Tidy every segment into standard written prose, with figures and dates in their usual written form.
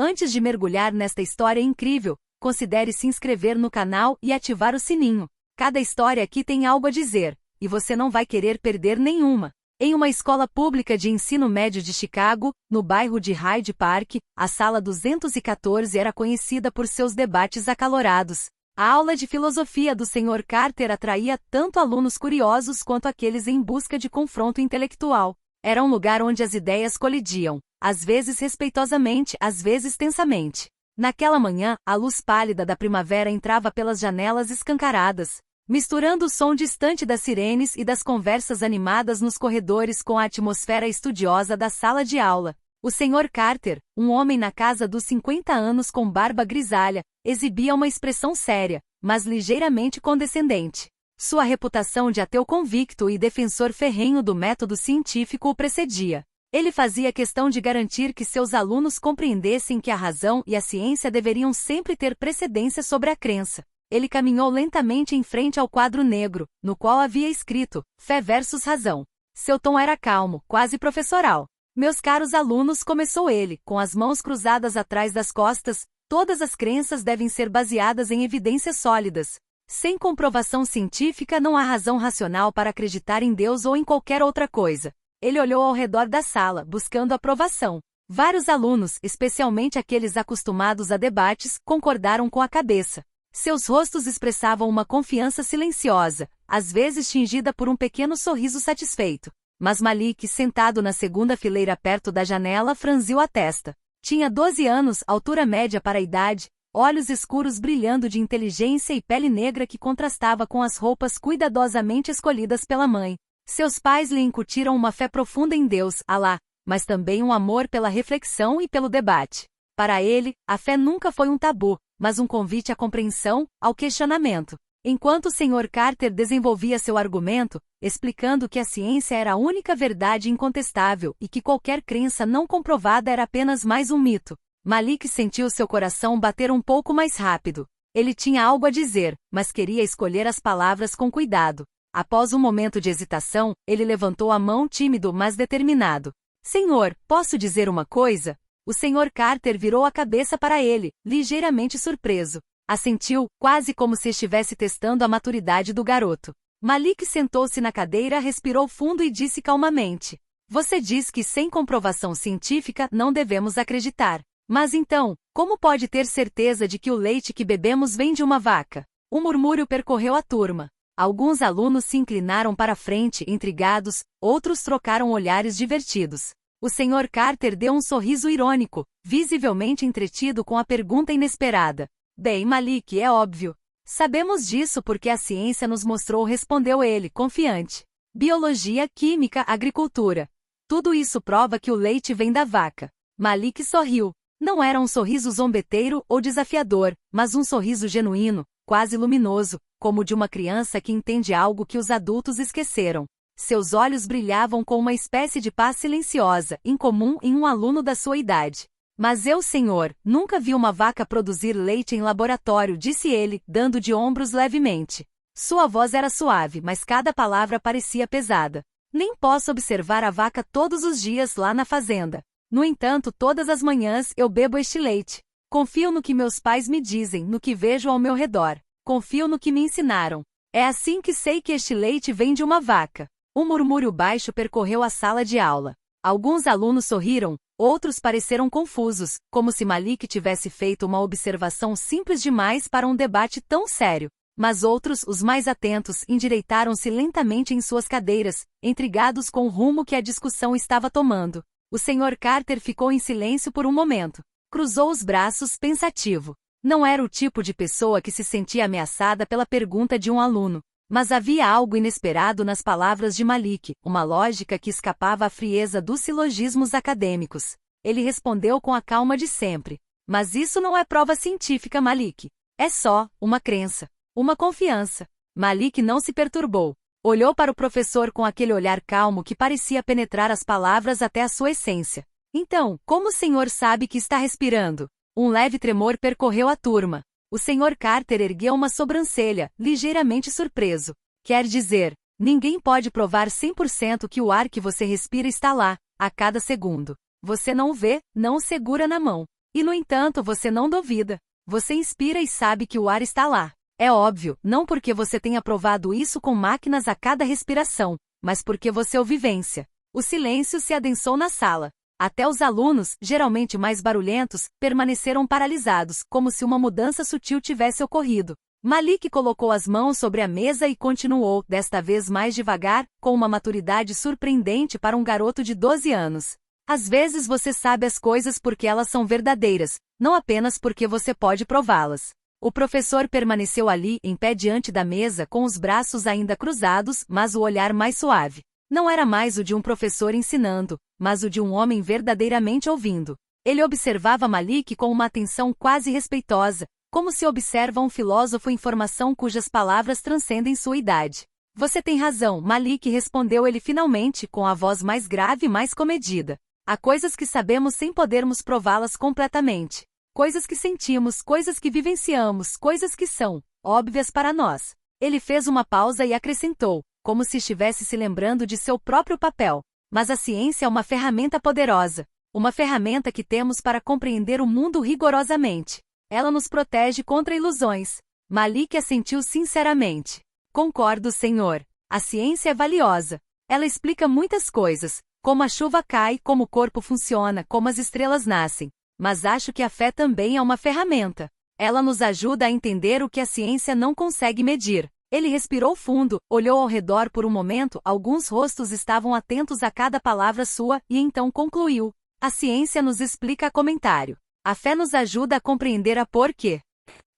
Antes de mergulhar nesta história incrível, considere se inscrever no canal e ativar o sininho. Cada história aqui tem algo a dizer, e você não vai querer perder nenhuma. Em uma escola pública de ensino médio de Chicago, no bairro de Hyde Park, a sala 214 era conhecida por seus debates acalorados. A aula de filosofia do Sr. Carter atraía tanto alunos curiosos quanto aqueles em busca de confronto intelectual. Era um lugar onde as ideias colidiam, às vezes respeitosamente, às vezes tensamente. Naquela manhã, a luz pálida da primavera entrava pelas janelas escancaradas, misturando o som distante das sirenes e das conversas animadas nos corredores com a atmosfera estudiosa da sala de aula. O Sr. Carter, um homem na casa dos 50 anos com barba grisalha, exibia uma expressão séria, mas ligeiramente condescendente. Sua reputação de ateu convicto e defensor ferrenho do método científico o precedia. Ele fazia questão de garantir que seus alunos compreendessem que a razão e a ciência deveriam sempre ter precedência sobre a crença. Ele caminhou lentamente em frente ao quadro negro, no qual havia escrito, Fé versus Razão. Seu tom era calmo, quase professoral. Meus caros alunos, começou ele, com as mãos cruzadas atrás das costas, todas as crenças devem ser baseadas em evidências sólidas. Sem comprovação científica não há razão racional para acreditar em Deus ou em qualquer outra coisa. Ele olhou ao redor da sala, buscando aprovação. Vários alunos, especialmente aqueles acostumados a debates, concordaram com a cabeça. Seus rostos expressavam uma confiança silenciosa, às vezes tingida por um pequeno sorriso satisfeito. Mas Malik, sentado na segunda fileira perto da janela, franziu a testa. Tinha 12 anos, altura média para a idade, olhos escuros brilhando de inteligência e pele negra que contrastava com as roupas cuidadosamente escolhidas pela mãe. Seus pais lhe incutiram uma fé profunda em Deus, Alá, mas também um amor pela reflexão e pelo debate. Para ele, a fé nunca foi um tabu, mas um convite à compreensão, ao questionamento. Enquanto o Sr. Carter desenvolvia seu argumento, explicando que a ciência era a única verdade incontestável e que qualquer crença não comprovada era apenas mais um mito, Malik sentiu seu coração bater um pouco mais rápido. Ele tinha algo a dizer, mas queria escolher as palavras com cuidado. Após um momento de hesitação, ele levantou a mão tímido mas determinado. Senhor, posso dizer uma coisa? O Sr. Carter virou a cabeça para ele, ligeiramente surpreso. Assentiu, quase como se estivesse testando a maturidade do garoto. Malik sentou-se na cadeira, respirou fundo e disse calmamente. Você diz que sem comprovação científica não devemos acreditar. Mas então, como pode ter certeza de que o leite que bebemos vem de uma vaca? Um murmúrio percorreu a turma. Alguns alunos se inclinaram para a frente, intrigados, outros trocaram olhares divertidos. O Sr. Carter deu um sorriso irônico, visivelmente entretido com a pergunta inesperada. Bem, Malik, é óbvio. Sabemos disso porque a ciência nos mostrou, respondeu ele, confiante. Biologia, química, agricultura. Tudo isso prova que o leite vem da vaca. Malik sorriu. Não era um sorriso zombeteiro ou desafiador, mas um sorriso genuíno, quase luminoso, como de uma criança que entende algo que os adultos esqueceram. Seus olhos brilhavam com uma espécie de paz silenciosa, incomum em um aluno da sua idade. Mas eu, senhor, nunca vi uma vaca produzir leite em laboratório, disse ele, dando de ombros levemente. Sua voz era suave, mas cada palavra parecia pesada. Nem posso observar a vaca todos os dias lá na fazenda. No entanto, todas as manhãs eu bebo este leite. Confio no que meus pais me dizem, no que vejo ao meu redor. Confio no que me ensinaram. É assim que sei que este leite vem de uma vaca. Um murmúrio baixo percorreu a sala de aula. Alguns alunos sorriram, outros pareceram confusos, como se Malik tivesse feito uma observação simples demais para um debate tão sério. Mas outros, os mais atentos, endireitaram-se lentamente em suas cadeiras, intrigados com o rumo que a discussão estava tomando. O Sr. Carter ficou em silêncio por um momento. Cruzou os braços, pensativo. Não era o tipo de pessoa que se sentia ameaçada pela pergunta de um aluno. Mas havia algo inesperado nas palavras de Malik, uma lógica que escapava à frieza dos silogismos acadêmicos. Ele respondeu com a calma de sempre. Mas isso não é prova científica, Malik. É só uma crença, uma confiança. Malik não se perturbou. Olhou para o professor com aquele olhar calmo que parecia penetrar as palavras até a sua essência. Então, como o senhor sabe que está respirando? Um leve tremor percorreu a turma. O Sr. Carter ergueu uma sobrancelha, ligeiramente surpreso. Quer dizer, ninguém pode provar 100% que o ar que você respira está lá, a cada segundo. Você não o vê, não o segura na mão. E no entanto você não duvida. Você inspira e sabe que o ar está lá. É óbvio, não porque você tenha provado isso com máquinas a cada respiração, mas porque você o vivência. O silêncio se adensou na sala. Até os alunos, geralmente mais barulhentos, permaneceram paralisados, como se uma mudança sutil tivesse ocorrido. Malik colocou as mãos sobre a mesa e continuou, desta vez mais devagar, com uma maturidade surpreendente para um garoto de 12 anos. Às vezes você sabe as coisas porque elas são verdadeiras, não apenas porque você pode prová-las. O professor permaneceu ali, em pé diante da mesa, com os braços ainda cruzados, mas o olhar mais suave. Não era mais o de um professor ensinando, mas o de um homem verdadeiramente ouvindo. Ele observava Malik com uma atenção quase respeitosa, como se observa um filósofo em formação cujas palavras transcendem sua idade. Você tem razão, Malik, respondeu ele finalmente, com a voz mais grave e mais comedida. Há coisas que sabemos sem podermos prová-las completamente. Coisas que sentimos, coisas que vivenciamos, coisas que são óbvias para nós. Ele fez uma pausa e acrescentou, como se estivesse se lembrando de seu próprio papel. Mas a ciência é uma ferramenta poderosa. Uma ferramenta que temos para compreender o mundo rigorosamente. Ela nos protege contra ilusões. Malik assentiu sinceramente. Concordo, senhor. A ciência é valiosa. Ela explica muitas coisas. Como a chuva cai, como o corpo funciona, como as estrelas nascem. Mas acho que a fé também é uma ferramenta. Ela nos ajuda a entender o que a ciência não consegue medir. Ele respirou fundo, olhou ao redor por um momento, alguns rostos estavam atentos a cada palavra sua, e então concluiu. A ciência nos explica comentário. A fé nos ajuda a compreender a porquê.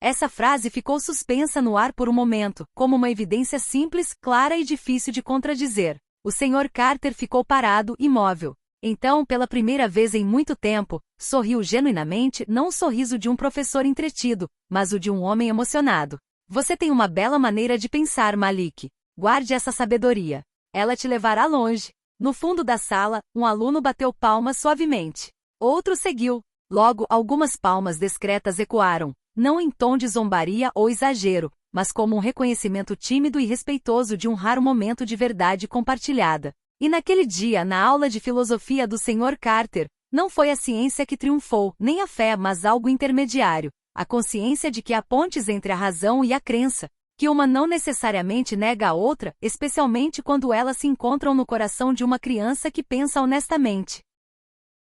Essa frase ficou suspensa no ar por um momento, como uma evidência simples, clara e difícil de contradizer. O Sr. Carter ficou parado, imóvel. Então, pela primeira vez em muito tempo, sorriu genuinamente, não o sorriso de um professor entretido, mas o de um homem emocionado. Você tem uma bela maneira de pensar, Malik. Guarde essa sabedoria. Ela te levará longe. No fundo da sala, um aluno bateu palmas suavemente. Outro seguiu. Logo, algumas palmas discretas ecoaram, não em tom de zombaria ou exagero, mas como um reconhecimento tímido e respeitoso de um raro momento de verdade compartilhada. E naquele dia, na aula de filosofia do Sr. Carter, não foi a ciência que triunfou, nem a fé, mas algo intermediário, a consciência de que há pontes entre a razão e a crença, que uma não necessariamente nega a outra, especialmente quando elas se encontram no coração de uma criança que pensa honestamente.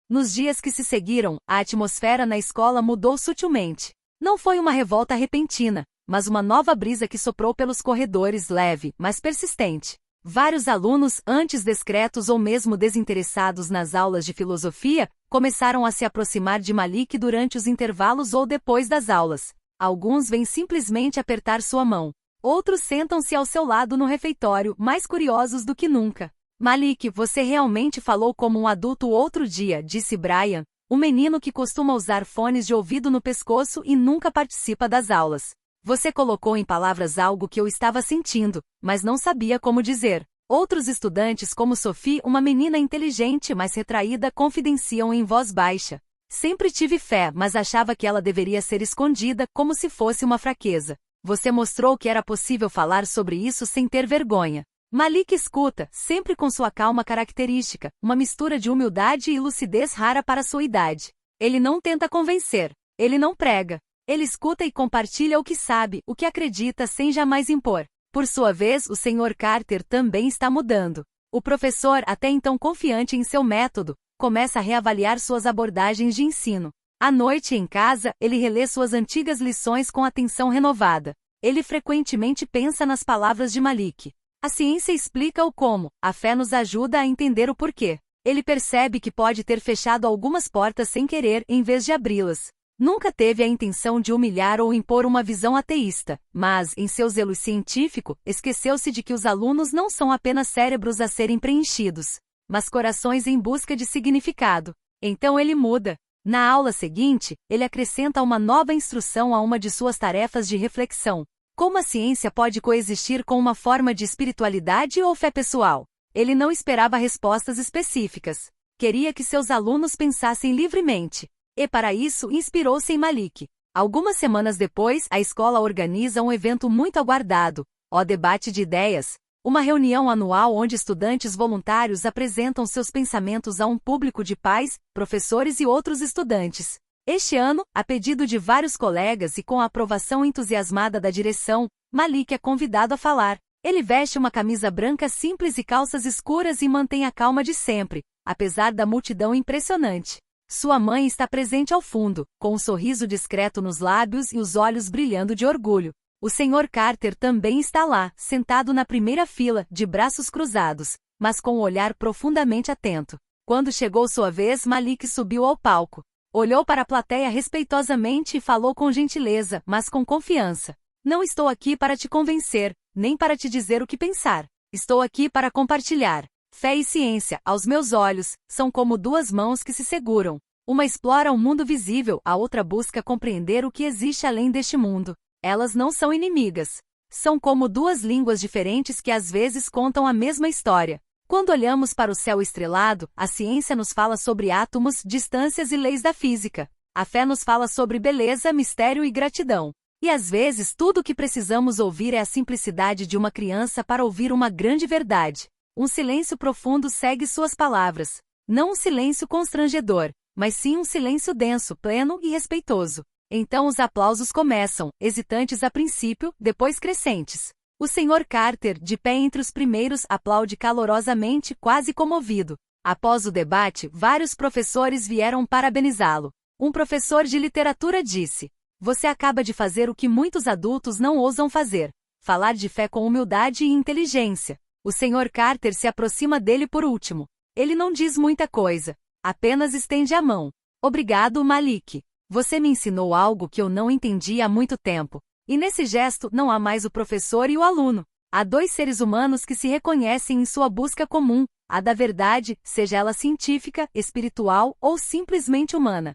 Nos dias que se seguiram, a atmosfera na escola mudou sutilmente. Não foi uma revolta repentina, mas uma nova brisa que soprou pelos corredores, leve, mas persistente. Vários alunos, antes discretos ou mesmo desinteressados nas aulas de filosofia, começaram a se aproximar de Malik durante os intervalos ou depois das aulas. Alguns vêm simplesmente apertar sua mão. Outros sentam-se ao seu lado no refeitório, mais curiosos do que nunca. Malik, você realmente falou como um adulto outro dia, disse Brian, o menino que costuma usar fones de ouvido no pescoço e nunca participa das aulas. Você colocou em palavras algo que eu estava sentindo, mas não sabia como dizer. Outros estudantes como Sophie, uma menina inteligente mas retraída, confidenciam em voz baixa. Sempre tive fé, mas achava que ela deveria ser escondida, como se fosse uma fraqueza. Você mostrou que era possível falar sobre isso sem ter vergonha. Malik escuta, sempre com sua calma característica, uma mistura de humildade e lucidez rara para sua idade. Ele não tenta convencer. Ele não prega. Ele escuta e compartilha o que sabe, o que acredita sem jamais impor. Por sua vez, o Sr. Carter também está mudando. O professor, até então confiante em seu método, começa a reavaliar suas abordagens de ensino. À noite em casa, ele relê suas antigas lições com atenção renovada. Ele frequentemente pensa nas palavras de Malik. A ciência explica o como, a fé nos ajuda a entender o porquê. Ele percebe que pode ter fechado algumas portas sem querer, em vez de abri-las. Nunca teve a intenção de humilhar ou impor uma visão ateísta, mas, em seu zelo científico, esqueceu-se de que os alunos não são apenas cérebros a serem preenchidos, mas corações em busca de significado. Então ele muda. Na aula seguinte, ele acrescenta uma nova instrução a uma de suas tarefas de reflexão. Como a ciência pode coexistir com uma forma de espiritualidade ou fé pessoal? Ele não esperava respostas específicas. Queria que seus alunos pensassem livremente. E para isso, inspirou-se em Malik. Algumas semanas depois, a escola organiza um evento muito aguardado, o Debate de Ideias, uma reunião anual onde estudantes voluntários apresentam seus pensamentos a um público de pais, professores e outros estudantes. Este ano, a pedido de vários colegas e com a aprovação entusiasmada da direção, Malik é convidado a falar. Ele veste uma camisa branca simples e calças escuras e mantém a calma de sempre, apesar da multidão impressionante. Sua mãe está presente ao fundo, com um sorriso discreto nos lábios e os olhos brilhando de orgulho. O Sr. Carter também está lá, sentado na primeira fila, de braços cruzados, mas com o olhar profundamente atento. Quando chegou sua vez, Malik subiu ao palco. Olhou para a plateia respeitosamente e falou com gentileza, mas com confiança. Não estou aqui para te convencer, nem para te dizer o que pensar. Estou aqui para compartilhar. Fé e ciência, aos meus olhos, são como duas mãos que se seguram. Uma explora o mundo visível, a outra busca compreender o que existe além deste mundo. Elas não são inimigas. São como duas línguas diferentes que às vezes contam a mesma história. Quando olhamos para o céu estrelado, a ciência nos fala sobre átomos, distâncias e leis da física. A fé nos fala sobre beleza, mistério e gratidão. E às vezes tudo o que precisamos ouvir é a simplicidade de uma criança para ouvir uma grande verdade. Um silêncio profundo segue suas palavras. Não um silêncio constrangedor, mas sim um silêncio denso, pleno e respeitoso. Então os aplausos começam, hesitantes a princípio, depois crescentes. O Sr. Carter, de pé entre os primeiros, aplaude calorosamente, quase comovido. Após o debate, vários professores vieram parabenizá-lo. Um professor de literatura disse: "Você acaba de fazer o que muitos adultos não ousam fazer. Falar de fé com humildade e inteligência." O Sr. Carter se aproxima dele por último. Ele não diz muita coisa. Apenas estende a mão. "Obrigado, Malik. Você me ensinou algo que eu não entendi há muito tempo." E nesse gesto não há mais o professor e o aluno. Há dois seres humanos que se reconhecem em sua busca comum, a da verdade, seja ela científica, espiritual ou simplesmente humana.